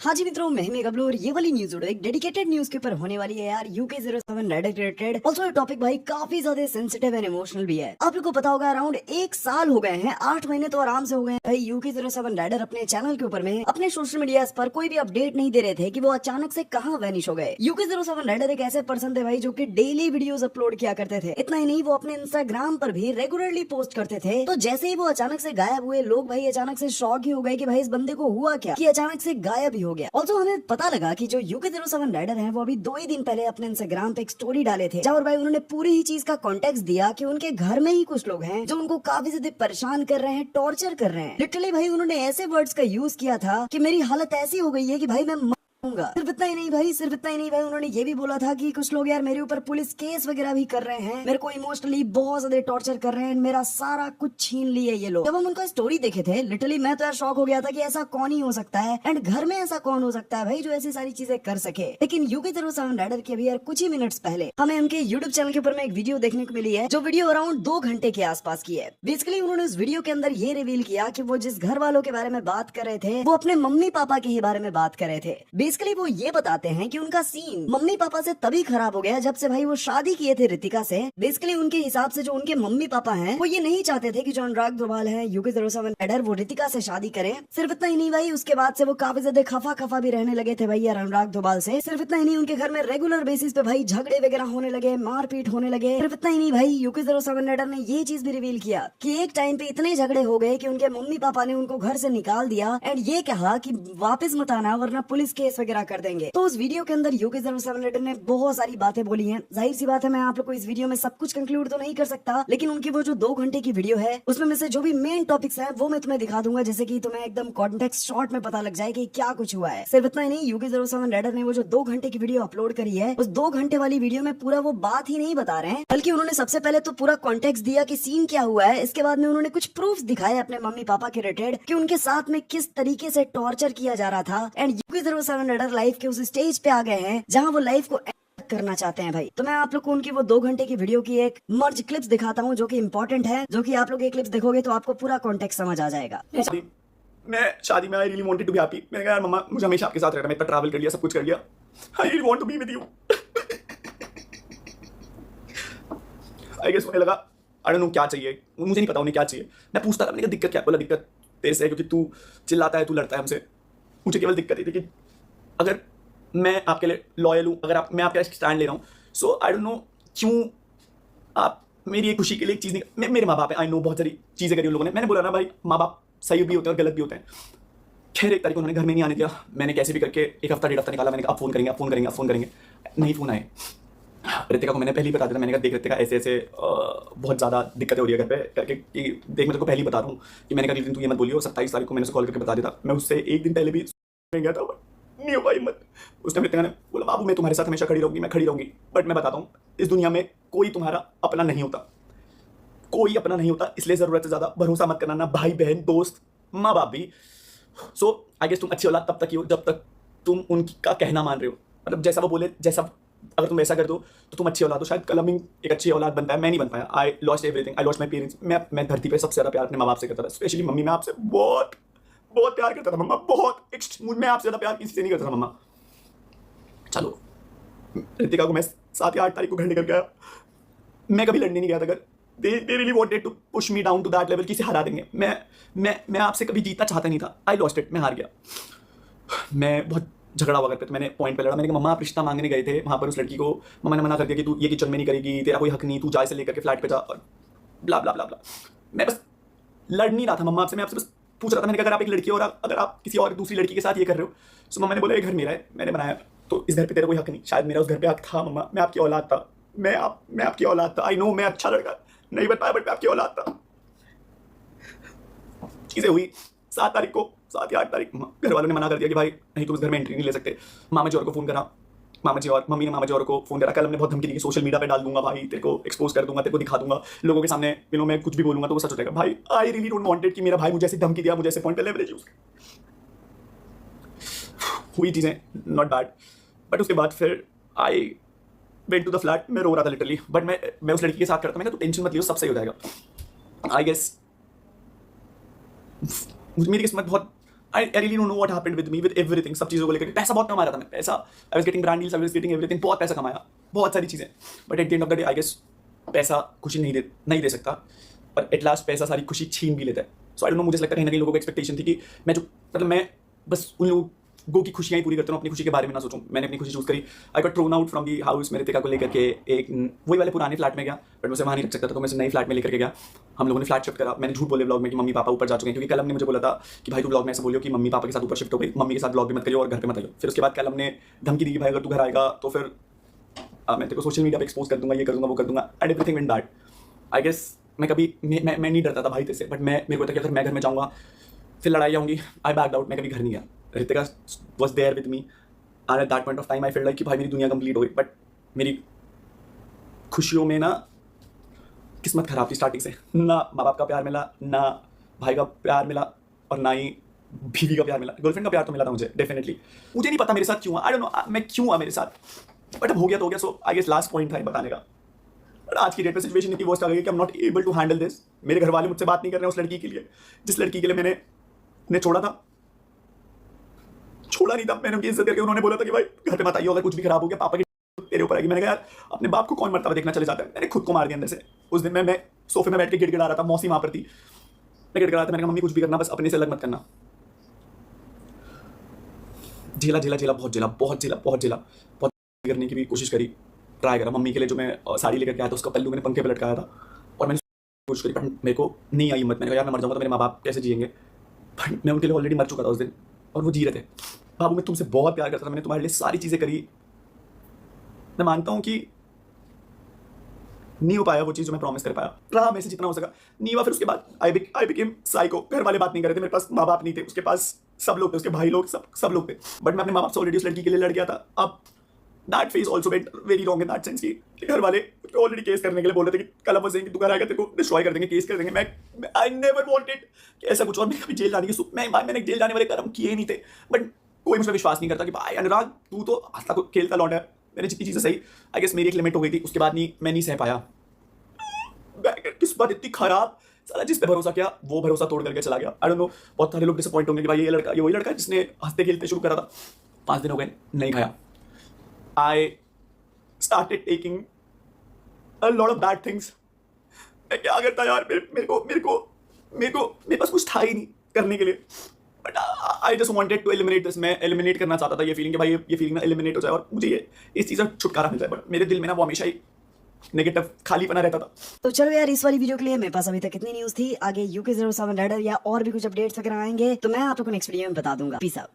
हाँ जी मित्रों, मैं ही गबलू और ये वाली न्यूज एक डेडिकेटेड न्यूज के ऊपर होने वाली है यार। UK07 Reddit related. ऑल्सो ये टॉपिक भाई काफी ज्यादा सेंसिटिव एंड इमोशनल भी है। आप लोग को पता होगा अराउंड 1 साल हो गए हैं, 8 महीने तो आराम से हो गए हैं भाई। UK07 रेडर अपने चैनल के ऊपर में अपने सोशल मीडिया पर कोई भी अपडेट नहीं दे रहे थे कि वो अचानक से कहाँ वैनिश हो गए। UK07 रेडर एक ऐसे पर्सन थे भाई जो की डेली वीडियोज अपलोड किया करते थे। इतना ही नहीं, वो अपने इंस्टाग्राम पर भी रेगुलरली पोस्ट करते थे। तो जैसे ही वो अचानक से गायब हुए, लोग भाई अचानक से शॉक ही हो गए कि भाई इस बंदे को हुआ क्या कि अचानक से गायब ही हो गया। ऑल्सो हमें पता लगा कि जो UK07 राइडर हैं वो अभी 2 ही दिन पहले अपने इंस्टाग्राम पे एक स्टोरी डाले थे जहाँ भाई उन्होंने पूरी ही चीज का कॉन्टेक्स्ट दिया कि उनके घर में ही कुछ लोग हैं जो उनको काफी ज्यादा परेशान कर रहे हैं, टॉर्चर कर रहे हैं। लिटरली भाई उन्होंने ऐसे वर्ड्स का यूज किया था कि मेरी हालत ऐसी हो गई है कि भाई मैं सिर्फ इतना ही नहीं भाई, उन्होंने ये भी बोला था कि कुछ लोग यार मेरे ऊपर पुलिस केस वगैरह भी कर रहे हैं, मेरे को इमोशनली बहुत ज्यादा टॉर्चर कर रहे हैं, मेरा सारा कुछ छीन लिए ये लोग। जब हम उनका स्टोरी देखे थे लिटरली मैं तो यार शॉक हो गया था कि ऐसा कौन ही हो सकता है एंड घर में ऐसा कौन हो सकता है भाई जो ऐसी सारी चीजें कर सके। लेकिन UK07 राइडर की अभी यार कुछ ही मिनट्स पहले हमें उनके यूट्यूब चैनल के ऊपर में एक वीडियो देखने को मिली है जो वीडियो अराउंड 2 घंटे के आसपास की है। बेसिकली उन्होंने उस वीडियो के अंदर ये रिवील किया कि वो जिस घर वालों के बारे में बात कर रहे थे वो अपने मम्मी पापा के ही बारे में बात कर रहे थे। बेसिकली वो ये बताते हैं कि उनका सीन मम्मी पापा से तभी खराब हो गया जब से भाई वो शादी किए थे रितिका से। बेसिकली उनके हिसाब से जो उनके मम्मी पापा हैं वो ये नहीं चाहते थे कि जो अनुराग दोभाल है UK07 राइडर वो रितिका से शादी करे। सिर्फ इतना ही नहीं भाई, उसके बाद से वो काफी ज्यादा खफा भी रहने लगे थे भाई यार अनुराग दोभाल से। सिर्फ इतना ही नहीं, उनके घर में रेगुलर बेसिस पे भाई झगड़े वगैरह होने लगे, मारपीट होने लगे। सिर्फ इतना ही नहीं भाई, UK07 राइडर ने ये चीज भी रिवील किया कि एक टाइम पे इतने झगड़े हो गए कि उनके मम्मी पापा ने उनको घर से निकाल दिया एंड ये कहा कि वापस मत आना वरना पुलिस केस वगैरह कर देंगे। तो उस वीडियो के अंदर UK07 राइडर ने बहुत सारी बातें बोली हैं। जाहिर सी बात है मैं आप लोग को इस वीडियो में सब कुछ कंक्लूड तो नहीं कर सकता, लेकिन उनकी वो जो 2 घंटे की वीडियो है उसमें से जो भी मेन टॉपिक्स हैं वो मैं तुम्हें दिखा दूंगा, जैसे कि तुम्हें एकदम कॉन्टेक्स्ट शॉर्ट में पता लग जाए कि क्या कुछ हुआ है। सिर्फ इतना ही नहीं, UK07 राइडर ने वो जो 2 घंटे की वीडियो अपलोड करी है उस 2 घंटे वाली वीडियो में पूरा वो बात ही नहीं बता रहे हैं, बल्कि उन्होंने सबसे पहले तो पूरा कॉन्टेक्स्ट दिया कि सीन क्या हुआ है। इसके बाद में उन्होंने कुछ प्रूफ दिखाए अपने मम्मी पापा के रिलेटेड कि उनके साथ में किस तरीके से टॉर्चर किया जा रहा था एंड UK07 राइडर लाइफ के उस स्टेज पे आ गए हैं जहाँ वो लाइफ को करना चाहते हैं भाई। तो मैं आप लोग को उनकी वो 2 घंटे की वीडियो की एक मर्ज क्लिप्स दिखाता हूँ जो कि इंपॉर्टेंट है, जो कि आप लोग ये क्लिप्स देखोगे तो आपको पूरा कॉन्टेक्स्ट समझ आ जाएगा। मैं शादी में I really wanted to be happy. मैंने कहा यार मम्मा मुझे हमेशा आपके साथ रहना, मैं इतना ट्रैवल कर लिया, सब कुछ कर लिया, I really want to be with you. I guess मुझे लगा आई डोंट नो क्या चाहिए, मुझे नहीं पता उन्हें क्या चाहिए। मैं पूछता था, मैंने कहा दिक्कत क्या? बोला दिक्कत तेरे से है क्योंकि तू चिल्लाता है, तू लड़ता है हमसे। मुझे केवल दिक्कत ये थी कि अगर मैं आपके लिए लॉयल हूँ, अगर मैं आपके स्टैंड ले रहा हूँ, सो आई डोंट नो क्यों आप मेरी एक खुशी के लिए एक चीज़ नहीं। मेरे माँ बाप है, आई नो बहुत सारी चीज़ें करी उन लोगों ने। मैंने बोला ना भाई, माँ बाप सही भी होते हैं और गलत भी होते हैं। खैर एक तारीख उन्होंने घर में नहीं आने दिया। मैंने कैसे भी करके 1 हफ्ता 1.5 हफ्ता निकाला। मैंने कहा आप फ़ोन करेंगे, नहीं फ़ोन आए। रितिका को मैंने पहले ही बता दिया था। मैंने कहा देख रितिका ऐसे बहुत ज़्यादा दिक्कतें हो रही है घर पे करके, कि देख मैं तेरे को पहले ही बता रहा हूँ कि मैंने कहा दिन तू ये मत बोलियो। 27 तारीख को मैंने उसे कॉल करके बता दिया था। मैं उससे 1 दिन पहले भी गया था, नहीं हो पाई हिम्मत। उस टाइम रितिका ने बोला बाबू मैं तुम्हारे साथ हमेशा खड़ी रहूंगी, मैं खड़ी रहूंगी, बट मैं बताता हूँ इस दुनिया में कोई तुम्हारा अपना नहीं होता, कोई अपना नहीं होता। इसलिए ज़रूरत से ज़्यादा भरोसा मत करना, ना भाई बहन, दोस्त, माँ बाप भी। सो आई गेस तुम अच्छी औलाद तब तक ही हो जब तक तुम उनका कहना मान रहे हो। मतलब जैसा वो बोले, जैसा अगर तुम वैसा कर दो तो तुम अच्छी औलाद हो। शायद कलमिंग एक अच्छी औलाद बनता है, मैं नहीं बन पाया। I lost everything, I lost my parents. मैं धरती पे सबसे ज़्यादा प्यार अपने माँ बाप से करता था, स्पेशली मम्मी। मैं आपसे बहुत प्यार करता था मम्मा, बहुत। मैं आपसे ज़्यादा प्यार किसी से नहीं करता था मम्मा। चलो रितिका को मैं 7 या 8 तारीख को घर निकल गया। मैं कभी लड़ने नहीं गया था अगर they really wanted to push me down to that level कि इसे हरा देंगे। मैं आपसे कभी जीतना चाहता नहीं था। आई लॉस्ट इट, मैं हार गया। मैं बहुत झगड़ा हुआ करते, तो मैंने पॉइंट पे लड़ा। मैंने कहा मम्मा आप रिश्ता मांगने गए थे वहाँ पर उस लड़की को, मम्मा ने मना कर दिया कि तू ये किचन में नहीं करेगी, तेरा कोई हक नहीं, तू जाए से लेकर के फ्लैट पे जा, और ब्ला ब्ला ब्ला ब्ला। मैं बस लड़ नहीं रहा था मम्मा आपसे, मैं आपसे बस पूछ रहा था। मैंने कहा अगर आप एक लड़की हो और अगर आप किसी और दूसरी लड़की के साथ ये कर रहे हो, तो मम्मा ने बोला ये घर मेरा है, मैंने बनाया, तो इस घर पे तेरा कोई हक नहीं। शायद मेरा उस घर पे हक था मम्मा, मैं आपकी औलाद था, मैं आपकी औलाद था। आई नो मैं अच्छा लड़का नहीं बताया, बट मैं आपकी औलाद था। चीज़ें हुई 7 तारीख को, 7 या 8 तारीख घर वालों ने मना कर दिया कि भाई नहीं तुम इस घर में एंट्री नहीं ले सकते। मामा जी और को फ़ोन करा, मम्मी ने मामा जी और को फ़ोन करा। कल हमने बहुत धमकी दी कि सोशल मीडिया पे डाल दूंगा भाई, तेरे को एक्सपोज कर दूंगा, तेरे को दिखा दूंगा लोगों के सामने, मैं कुछ भी बोलूंगा तो वो सच हो जाएगा। भाई आई रियली डोंट वांटेड कि मेरा भाई मुझे ऐसी धमकी दिया, मुझे ऐसे पॉइंट पे लेवरेज यूज हुई चीज़ें, नॉट बैड। बट उसके बाद फिर I went to the flat. मैं रो रहा था लिटरली, बट मैं उस लड़की के साथ करता। मैंने तो टेंशन मत लियो, सब सही हो जाएगा। आई गेस मेरी किस्मत बहुत I really don't know what happened with me with everything, सब चीज़ों को लेकर पैसा बहुत कमा रहा था मैं, पैसा I was getting brand deals, I was getting everything, बहुत पैसा कमाया, बहुत सारी चीज़ें, but at the end of the day I guess पैसा खुशी नहीं दे सकता, पर at last पैसा सारी खुशी छीन भी लेता है. So I don't know, मुझे लगता है कहीं ना कहीं लोगों को एक्सपेक्टेशन थी कि मैं बस उन लोगों की खुशियाँ ही पूरी करता हूँ, अपनी खुशी के बारे में ना सोचूं. मैंने अपनी खुशी चूज़ करी. I got thrown out from the house मेरे रितिका को लेकर के एक वही वाले पुराने फ्लैट में गया, बट मुझे वहाँ नहीं रख सकता था, तो मैं नई फ्लैट में लेकर के गया. हम लोगों ने फ्लैट शिफ्ट करा. मैंने झूठ बोले ब्लॉग में कि मम्मी पापा ऊपर जा चुके हैं, क्योंकि कलम ने मुझे बोला था कि भाई तू ब्लॉग में ऐसा बोलियो कि मम्मी पापा के साथ ऊपर शिफ्ट हो गई, मम्मी के साथ ब्लॉग भी मत करियो और घर पे मत आइयो. फिर उसके बाद कलम ने धमकी दी कि भाई अगर तू घर आएगा तो फिर मैं तेरे को सोशल मीडिया पे एक्सपोज कर दूंगा, ये कर दूंगा, वो कर दूंगा, and everything went bad. I guess मैं कभी मैं नहीं डरता था भाई तेरे से, बट मेरे को था कि अगर मैं घर में जाऊँगा फिर लड़ाई आऊँगी. I back out. मैं कभी घर नहीं गया. Ritika was there with me and at that point of time I feel like कि भाई मेरी दुनिया कंप्लीट हो गई. बट मेरी खुशियों में ना किस्मत खराब थी स्टार्टिंग से. ना माँ बाप का प्यार मिला, ना भाई का प्यार मिला, और ना ही बीवी का प्यार मिला. गर्लफ्रेंड का प्यार तो मिला था मुझे डेफिनेटली. मुझे नहीं पता मेरे साथ क्यों हुआ, आई डोंट नो मैं क्यों हुआ मेरे साथ, बट अब हो गया तो हो गया. सो आई गेस लास्ट पॉइंट था बताने का. बट आज की डेट में सिचुएशन इतनी वर्स्ट आ गई कि I am not able to handle this. मेरे घर वाले मुझसे बात नहीं कर रहे हैं उस लड़की के लिए, जिस लड़की के लिए मैंने उन्हें छोड़ा नहीं था. मैंने उनकी इज्जत करके, उन्होंने बोला था कि भाई घर पे मत आइए, अगर कुछ भी खराब हो गया पापा की तेरे ऊपर आएगी. मैंने कहा यार अपने बाप को कौन मरता हुआ देखना चले जाता है. मैंने खुद को मार दिया अंदर से. उस दिन मैं सोफे में बैठ के गिड़गिड़ा रहा था, मौसी वहां पर थी, मैं गिड़गिड़ा रहा था. मैंने कहा मम्मी कुछ भी करना बस अपने से अलग मत करना. झेला बहुत करने की भी कोशिश करी, ट्राई करा. मम्मी के लिए जो मैं साड़ी लेकर के आया था उसका पल्लू मैंने पंखे पे लटकाया था और मैंने कोशिश करी, बट मेरे को नहीं आई हिम्मत. मैंने कहा यार मैं मर जाऊंगा तो मेरे माँ बाप कैसे जिएंगे. बट मैं उनके लिए ऑलरेडी मर चुका था उस दिन और वो जी रहे थे. बाबू मैं तुमसे बहुत प्यार करता था, मैंने तुम्हारे लिए सारी चीज़ें करी. मैं मानता हूँ कि नहीं हो पाया वो चीज़ जो मैं प्रॉमिस कर पाया. रहा मैं से जितना हो सका, नहीं हुआ. फिर उसके बाद आई बिकेम साइको. घर वाले बात नहीं कर रहे थे, मेरे पास माँ बाप नहीं थे, उसके पास सब लोग थे, उसके भाई लोग सब लोग थे, बट मैं अपने माँ बाप से ऑलरेडी उस लड़की के लिए लड़ गया था. अब that phase also went very wrong in that sense कि घर वाले ऑलरेडी केस करने के लिए बोल रहे थे कि कल वो कि तू घर आएगा तेरे को डिस्ट्रॉय कर देंगे, केस कर देंगे. मैं आई नेवर वांटेड कि ऐसा कुछ, और मैं कभी जेल जाने की मैंने जेल जाने वाले कर्म किए नहीं थे. बट कोई मुझ पर विश्वास नहीं करता कि भाई अनुराग तू तो हंसता को खेलता लौटा है. मैंने जितनी चीज़ें सही, आई गेस मेरी एक लिमिट हो गई थी. उसके बाद मैं नहीं सह पाया. किस्मत इतनी खराब, साला जिस पे भरोसा किया वो भरोसा तोड़ करके चला गया. आई डोंट नो, बहुत सारे लोग डिसअपॉइंट होंगे कि भाई ये वही लड़का है जिसने हंसते खेलते शुरू करा था. 5 दिन हो गए नहीं खाया. I started taking a lot of bad things. मैं क्या करता यार, मेरे पास कुछ था ही नहीं करने के लिए. But I just wanted to eliminate this. मैं एलिमिनेट करना चाहता था ये फीलिंग कि भाई ये फीलिंग ना एलिमिनेट हो जाए और मुझे इस चीज़ से छुटकारा मिल जाए. बट मेरे दिल में ना वो हमेशा ही नेगेटिव खालीपना रहता था. तो चलो यार, इस वाली वीडियो के लिए मेरे पास अभी तक कितनी न्यूज थी. आगे UK07 राइडर या और भी कुछ अपडेट्स वगैरह आएंगे तो मैं आप लोगों को नेक्स्ट वीडियो में बता दूंगा. Peace out.